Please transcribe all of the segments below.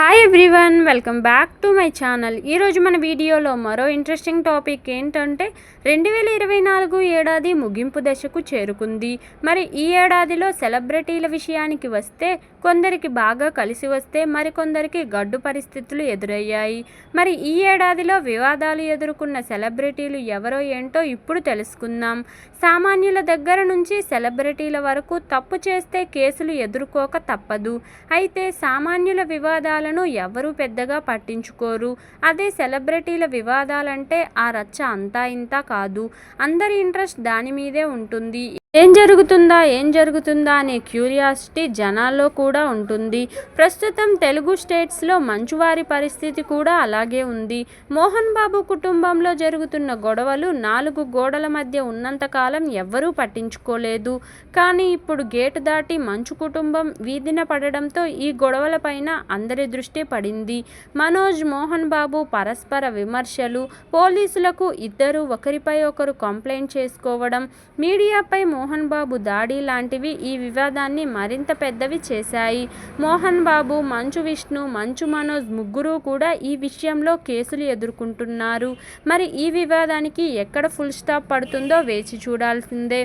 Hi everyone, welcome back to my channel. ఈరోజు మన వీడియోలో మరో ఇంట్రెస్టింగ్ టాపిక్ ఏంటంటే 2024 ఏడాది ముగింపు దశకు చేరుకుంది. మరి ఈ ఏడాదిలో సెలబ్రిటీల విషయానికి వస్తే కొందరికి బాగా కలిసి వస్తే మరికొందరికి గడ్డు పరిస్థితులు ఎదురయ్యాయి. మరి ఈ ఏడాదిలో వివాదాలు ఎదుర్కొన్న సెలబ్రిటీలు ఎవరో ఏంటో ఇప్పుడు తెలుసుకుందాం. సామాన్యుల దగ్గర నుంచి సెలబ్రిటీల వరకు తప్పు చేస్తే కేసులు ఎదుర్కోక తప్పదు. అయితే సామాన్యుల వివాదాలను ఎవరూ పెద్దగా పట్టించుకోరు. అదే సెలబ్రిటీల వివాదాలంటే ఆ రచ్చ అంతా ఇంతా కాదు. అందరి ఇంట్రెస్ట్ దాని మీదే ఉంటుంది. ఏం జరుగుతుందా అనే క్యూరియాసిటీ జనాల్లో కూడా ఉంటుంది. ప్రస్తుతం తెలుగు స్టేట్స్లో మంచువారి పరిస్థితి కూడా అలాగే ఉంది. మోహన్ బాబు కుటుంబంలో జరుగుతున్న గొడవలు 4 గోడల మధ్య ఉన్నంతకాలం ఎవ్వరూ పట్టించుకోలేదు. కానీ ఇప్పుడు గేటు దాటి మంచు కుటుంబం వీధిన పడడంతో ఈ గొడవలపైన అందరి దృష్టి పడింది. మనోజ్, మోహన్ బాబు పరస్పర విమర్శలు, పోలీసులకు ఇద్దరు ఒకరిపై ఒకరు కంప్లైంట్ చేసుకోవడం, మీడియాపై మోహన్ బాబు దాడి లాంటివి ఈ వివాదాన్ని మరింత పెద్దవి చేశాయి. మోహన్ బాబు, మంచు విష్ణు, మంచు మనోజ్ ముగ్గురు కూడా ఈ విషయంలో కేసులు ఎదుర్కొంటున్నారు. మరి ఈ వివాదానికి ఎక్కడ ఫుల్ స్టాప్ పడుతుందో వేచి చూడాల్సిందే.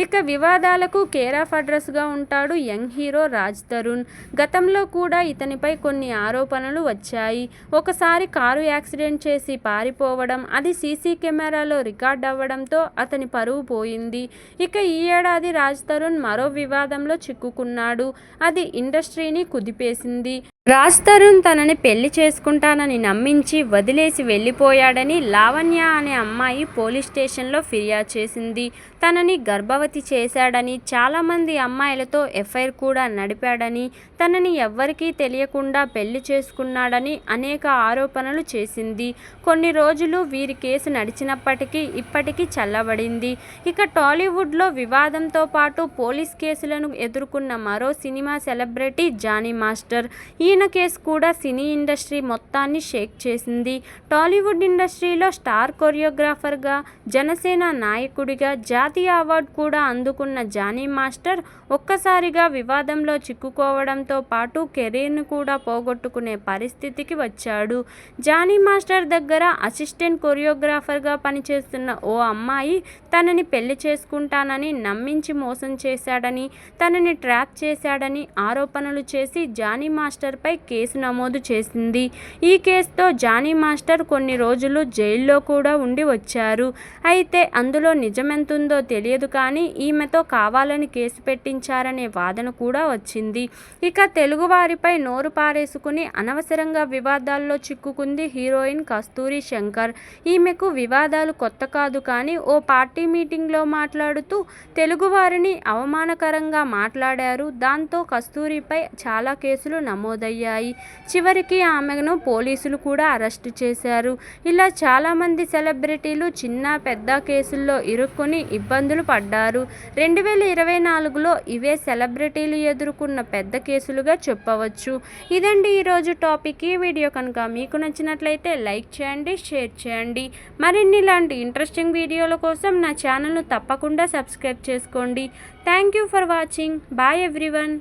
ఇక వివాదాలకు కేర్ ఆఫ్ అడ్రస్గా ఉంటాడు యంగ్ హీరో రాజ్ తరుణ్. గతంలో కూడా ఇతనిపై కొన్ని ఆరోపణలు వచ్చాయి. ఒకసారి కారు యాక్సిడెంట్ చేసి పారిపోవడం, అది సీసీ కెమెరాలో రికార్డ్ అవ్వడంతో అతని పరువు పోయింది. ఇక ఈ ఏడాది రాజ్ తరుణ్ మరో వివాదంలో చిక్కుకున్నాడు. అది ఇండస్ట్రీని కుదిపేసింది. రాజ్ తరుణ్ తనని పెళ్లి చేసుకుంటానని నమ్మించి వదిలేసి వెళ్ళిపోయాడని లావణ్య అనే అమ్మాయి పోలీస్ స్టేషన్లో ఫిర్యాదు చేసింది. తనని గర్భవతి చేశాడని, చాలామంది అమ్మాయిలతో ఎఫ్ఐఆర్ కూడా నడిపాడని, తనని ఎవ్వరికీ తెలియకుండా పెళ్లి చేసుకున్నాడని అనేక ఆరోపణలు చేసింది. కొన్ని రోజులు వీరి కేసు నడిచినప్పటికీ ఇప్పటికీ చల్లబడింది. ఇక టాలీవుడ్లో వివాదంతో పాటు పోలీస్ కేసులను ఎదుర్కొన్న మరో సినిమా సెలబ్రిటీ జానీ మాస్టర్. ఈయన కేసు కూడా సినీ ఇండస్ట్రీ మొత్తాన్ని షేక్ చేసింది. టాలీవుడ్ ఇండస్ట్రీలో స్టార్ కొరియోగ్రాఫర్గా, జనసేన నాయకుడిగా జాతీయ అవార్డు కూడా అందుకున్న జానీ మాస్టర్ ఒక్కసారిగా వివాదంలో చిక్కుకోవడంతో పాటు కెరీర్ను కూడా పోగొట్టుకునే పరిస్థితికి వచ్చాడు. జానీ మాస్టర్ దగ్గర అసిస్టెంట్ కొరియోగ్రాఫర్గా పనిచేస్తున్న ఓ అమ్మాయి తనని పెళ్లి చేసుకుంటానని నమ్మించి మోసం చేశాడని, తనని ట్రాప్ చేశాడని ఆరోపణలు చేసి జానీ మాస్టర్ పై కేసు నమోదు చేసింది. ఈ కేసుతో జానీ మాస్టర్ కొన్ని రోజులు జైల్లో కూడా ఉండి వచ్చారు. అయితే అందులో నిజమెంతుందో తెలియదు కానీ ఈమెతో కావాలని కేసు పెట్టించారనే వాదన కూడా వచ్చింది. ఇక తెలుగు వారిపై నోరు పారేసుకుని అనవసరంగా వివాదాల్లో చిక్కుకుంది హీరోయిన్ కస్తూరి శంకర్. ఈమెకు వివాదాలు కొత్త కాదు కానీ ఓ పార్టీ మీటింగ్లో మాట్లాడుతూ తెలుగు వారిని అవమానకరంగా మాట్లాడారు. దాంతో కస్తూరిపై చాలా కేసులు నమోదయ్యాయి. చివరికి ఆమెను పోలీసులు కూడా అరెస్టు చేశారు. ఇలా చాలామంది సెలబ్రిటీలు చిన్న పెద్ద కేసుల్లో ఇరుక్కుని ఇబ్బందులు పడ్డారు. 2024లో ఇవే సెలబ్రిటీలు ఎదుర్కొన్న పెద్ద కేసులుగా చెప్పవచ్చు. ఇదండి ఈరోజు టాపిక్. ఈ వీడియో కనుక మీకు నచ్చినట్లయితే లైక్ చేయండి, షేర్ చేయండి. మరిన్ని ఇలాంటి ఇంట్రెస్టింగ్ వీడియోల కోసం నా ఛానల్ను తప్పకుండా సబ్స్క్రైబ్ చేసుకోండి. Thank you for watching. Bye everyone.